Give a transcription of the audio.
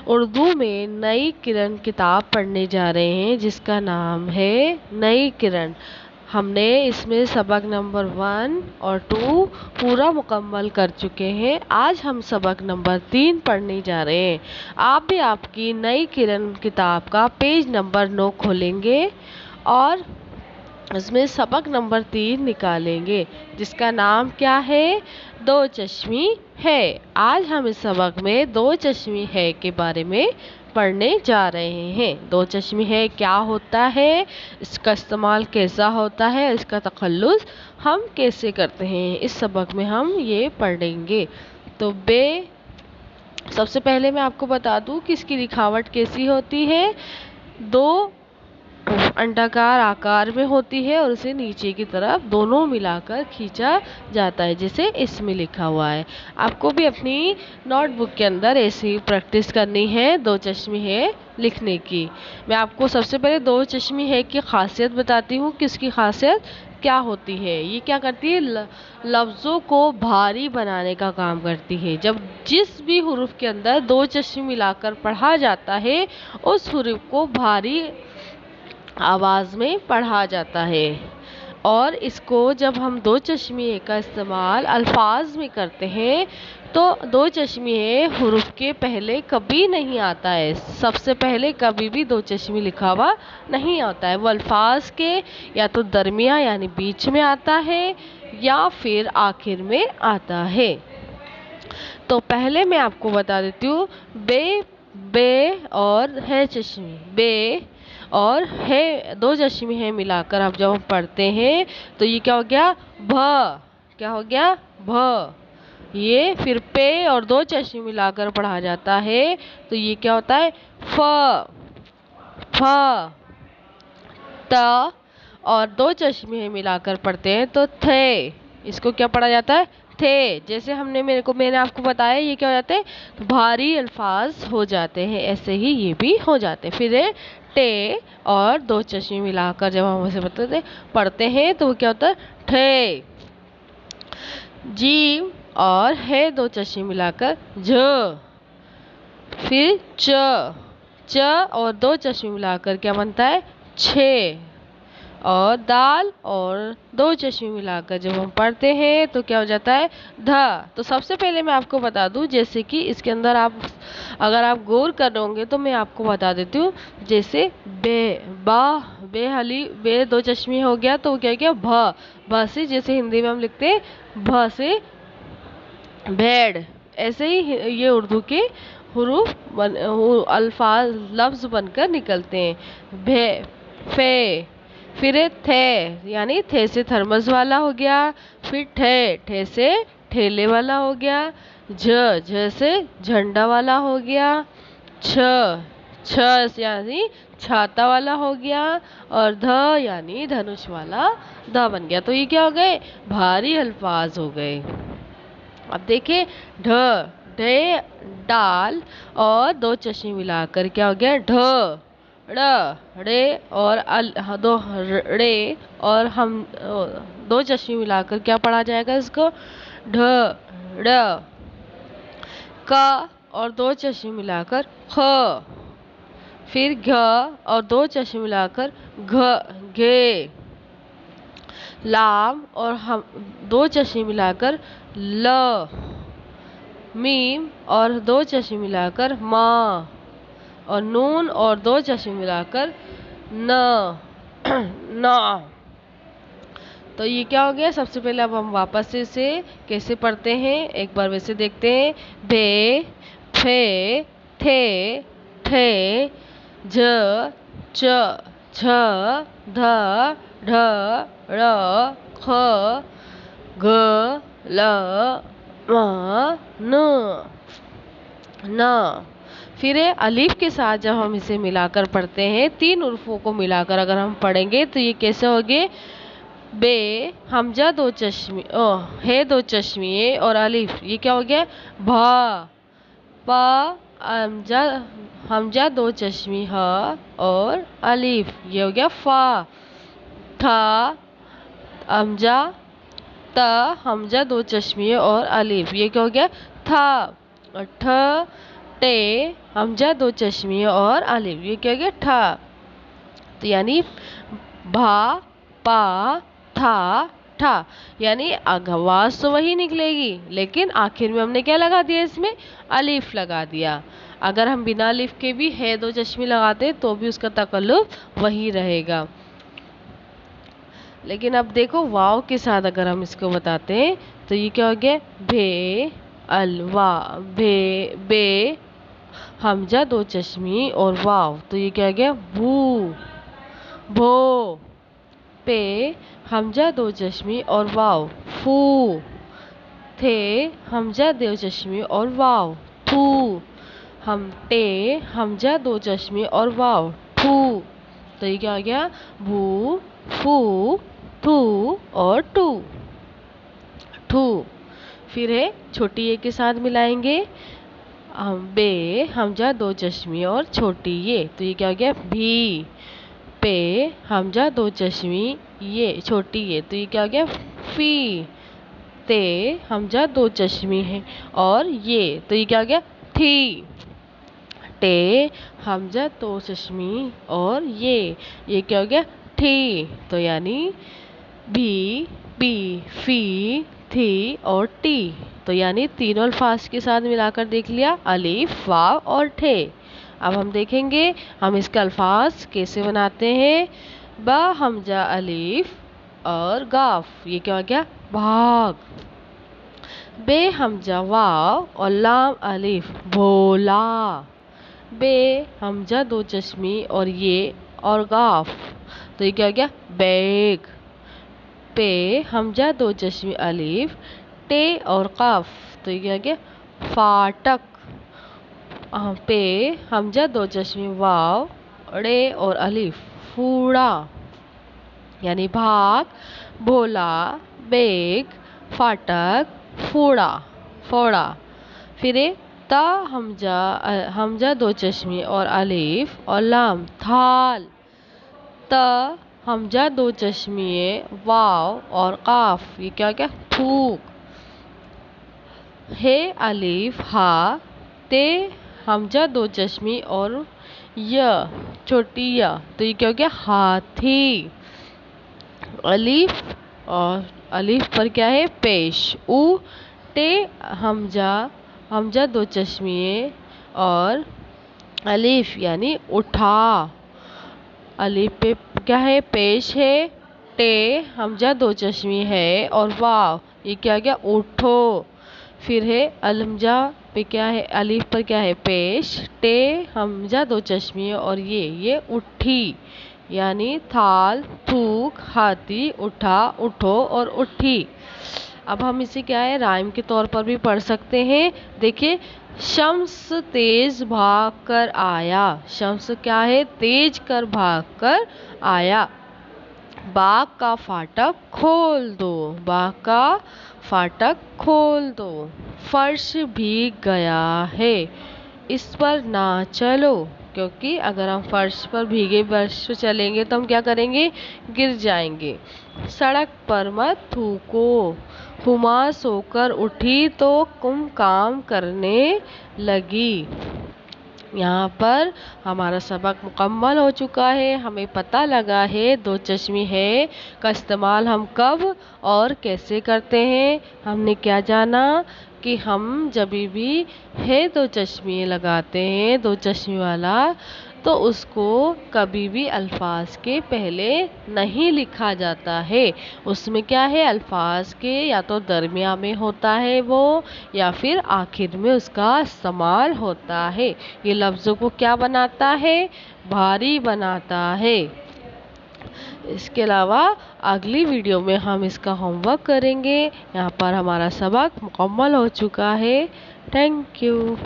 उर्दू में नई किरण किताब पढ़ने जा रहे हैं जिसका नाम है नई किरण। हमने इसमें सबक नंबर 1 और 2 पूरा मुकम्मल कर चुके हैं। आज हम सबक नंबर 3 पढ़ने जा रहे हैं। आप भी आपकी नई किरण किताब का पेज नंबर 9 खोलेंगे और इसमें सबक नंबर 3 निकालेंगे जिसका नाम क्या है, दो चश्मी है। आज हम इस सबक में दो चश्मी है के बारे में पढ़ने जा रहे हैं। दो चश्मी है क्या होता है, इसका इस्तेमाल कैसा होता है, इसका तखल्लुस हम कैसे करते हैं, इस सबक में हम ये पढ़ेंगे। तो सबसे पहले मैं आपको बता दूं कि इसकी लिखावट कैसी होती है। दो अंडाकार आकार में होती है और उसे नीचे की तरफ दोनों मिलाकर खींचा जाता है जैसे इसमें लिखा हुआ है। आपको भी अपनी नोटबुक के अंदर ऐसी प्रैक्टिस करनी है दो चश्मी है लिखने की। मैं आपको सबसे पहले दो चश्मी है की खासियत बताती हूँ कि इसकी खासियत क्या होती है। ये क्या करती है, लफ्ज़ों को भारी बनाने का काम करती है। जब जिस भी हुरूफ के अंदर दो चश्मी मिलाकर पढ़ा जाता है उस हुरूफ को भारी आवाज़ में पढ़ा जाता है। और इसको जब हम दो चश्मिए का इस्तेमाल अल्फाज में करते हैं तो दो चश्मिए हुरूफ के पहले कभी नहीं आता है। सबसे पहले कभी भी दो चश्मी लिखा हुआ नहीं आता है। वो अल्फाज के या तो दरमिया यानी बीच में आता है या फिर आखिर में आता है। तो पहले मैं आपको बता देती हूँ, बे और है चश्मी, बे और है दो चश्मी है मिलाकर अब जब हम पढ़ते हैं तो ये क्या हो गया, भ। क्या हो गया, भ। ये फिर पे और दो चश्मी मिलाकर पढ़ा जाता है तो ये क्या होता है, फ। फ। त और दो चश्मे मिलाकर पढ़ते हैं तो थे। इसको क्या पढ़ा जाता है, थे। जैसे मैंने आपको बताया ये क्या हो जाते हैं, तो भारी अल्फाज हो जाते हैं, ऐसे ही ये भी हो जाते हैं। फिर है टे और दो चश्मे मिलाकर जब हम उसे पढ़ते हैं तो वो क्या होता है, ठे। जी और है दो चश्मे मिलाकर ज। फिर च और दो चश्मे मिलाकर क्या बनता है, छे। और दाल और दो चश्मे मिलाकर जब हम पढ़ते हैं तो क्या हो जाता है, ध। तो सबसे पहले मैं आपको बता दूं, जैसे कि इसके अंदर अगर आप गौर करोगे तो मैं आपको बता देती हूँ। जैसे बे हली बे दो चश्मे हो गया तो क्या क्या, भ से जैसे हिंदी में हम लिखते हैं भ से भेड़, ऐसे ही ये उर्दू के अल्फाज लफ्ज़ बनकर निकलते हैं। फे। फिर थे यानी थे से थर्मस वाला हो गया। फिर ठे से ठेले वाला हो गया। झ से झंडा वाला हो गया। छ यानी छाता वाला हो गया। और ध यानी धनुष वाला ध बन गया। तो ये क्या हो गए, भारी अल्फाज हो गए। अब देखिए ढे डाल और दो चश्मे मिलाकर क्या हो गया, ढ। रे और दो रे और हम दो चश्मे मिलाकर क्या पढ़ा जाएगा इसको, ढ ड़। क और दो चश्मे मिलाकर ख। फिर घ और दो चश्मे मिलाकर घे। लाम और हम दो चश्मे मिलाकर ल। मीम और दो चश्मे मिलाकर म। और नून और दो चश्मे मिलाकर न। तो ये क्या हो गया, सबसे पहले अब हम वापस से इसे कैसे पढ़ते हैं एक बार वैसे देखते हैं। भे फे थे ठे झ च छ ध ढ ड़ ख ग ल म न। फिर अलीफ के साथ जब हम इसे मिलाकर पढ़ते हैं, तीन उर्फों को मिलाकर अगर हम पढ़ेंगे तो ये कैसे होंगे, बे हमजा दो चश्मी है दो चश्मिए और अलीफ, ये क्या हो गया, भा। पा हमजा दो चश्मी ह और अलीफ, ये हो गया फा। था हमजा हमजा दो चश्मिए और अलीफ, ये क्या हो गया, था। और ठ टे हमजा दो चश्मे और अलिफ, ये क्या हो गया ठा। तो यानी भा पा था ठा, यानी आवाज तो वही निकलेगी लेकिन आखिर में हमने क्या लगा दिया, इसमें अलिफ लगा दिया। अगर हम बिना अलिफ के भी है दो चश्मे लगाते तो भी उसका तकल्लुफ वही रहेगा। लेकिन अब देखो वाव के साथ अगर हम इसको बताते हैं तो ये क्या हो गया, भे अलवा, भे बे हमजा दो चश्मी और वाव, तो ये क्या हो गया भू भो, पे हमजा दो चश्मी और वाव फू, थे हमजा दो चश्मी और वाव थू, हम टे हमजा दो चश्मे और वाव ठू, तो ये क्या हो गया भू फू थू और टू, ठू। फिर है छोटी ए के साथ मिलाएंगे, हम बे हमजा दो चश्मी और छोटी ये, तो ये क्या हो गया भी, पे हमजा दो चश्मी ये छोटी ये, तो ये क्या हो गया फी, ते हमजा दो चश्मी है और ये, तो ये क्या हो गया थी, टे हमजा दो चश्मी और ये क्या हो गया ठी, तो यानी भी बी फी थी और टी, तो यानी तीनों अल्फाज के साथ मिलाकर देख लिया, अलिफ वाव और ठे। अब हम देखेंगे हम इसका अल्फाज कैसे बनाते हैं, बा हमजा अलिफ और गाफ, ये क्या हो गया भाग, बे हमजा वाव और लाम अलिफ भोला, बे हमजा दो चश्मी और ये और गाफ, तो ये क्या हो गया बैग, पे हमजा दो चश्मी अलिफ टे और काफ, तो ये क्या हो गया फाटक, पे हमजा दो चश्मी वाव ड़े और अलिफ फूड़ा, यानी भाग भोला बेग फाटक फूड़ा फोड़ा। फिर ता हमजा दो चश्मे और अलिफ और लाम थाल, त हमजा दो चश्मे वाव और काफ, ये क्या क्या थूक, हे अलिफ हा, ते हमजा दो चश्मी और य छोटी य, तो ये क्या हो गया हाथी, अलिफ और अलिफ पर क्या है पेश, उ टे हमजा दो चश्मिए और अलिफ यानी उठा, अलिफ पे क्या है पेश है, टे हमजा दो चश्मी है और वाव, ये क्या गया उठो। फिर है अलमजा पे क्या है, अलिफ पर क्या है पेश, टे हमजा दो चश्मी और ये उठी, यानी थाल थूक हाथी उठा उठो और उठी। अब हम इसे क्या है राइम के तौर पर भी पढ़ सकते हैं। देखिए शम्स तेज भाग कर आया, शम्स क्या है तेज कर भाग कर आया, बाग का फाटक खोल दो, बाग का फाटक खोल दो, फर्श भीग गया है इस पर ना चलो, क्योंकि अगर हम फर्श पर भीगे फर्श पर चलेंगे तो हम क्या करेंगे गिर जाएंगे। सड़क पर मत थूको, हुमा सोकर उठी तो कुम काम करने लगी। यहाँ पर हमारा सबक मुकम्मल हो चुका है। हमें पता लगा है दो चश्मी है का इस्तेमाल हम कब और कैसे करते हैं। हमने क्या जाना कि हम जब भी है दो चश्मे लगाते हैं दो चश्मे वाला, तो उसको कभी भी अल्फाज के पहले नहीं लिखा जाता है। उसमें क्या है अल्फाज के या तो दरमिया में होता है वो, या फिर आखिर में उसका इस्तेमाल होता है। ये लफ्ज़ों को क्या बनाता है भारी बनाता है। इसके अलावा अगली वीडियो में हम इसका होमवर्क करेंगे। यहाँ पर हमारा सबक मुकम्मल हो चुका है। Thank you.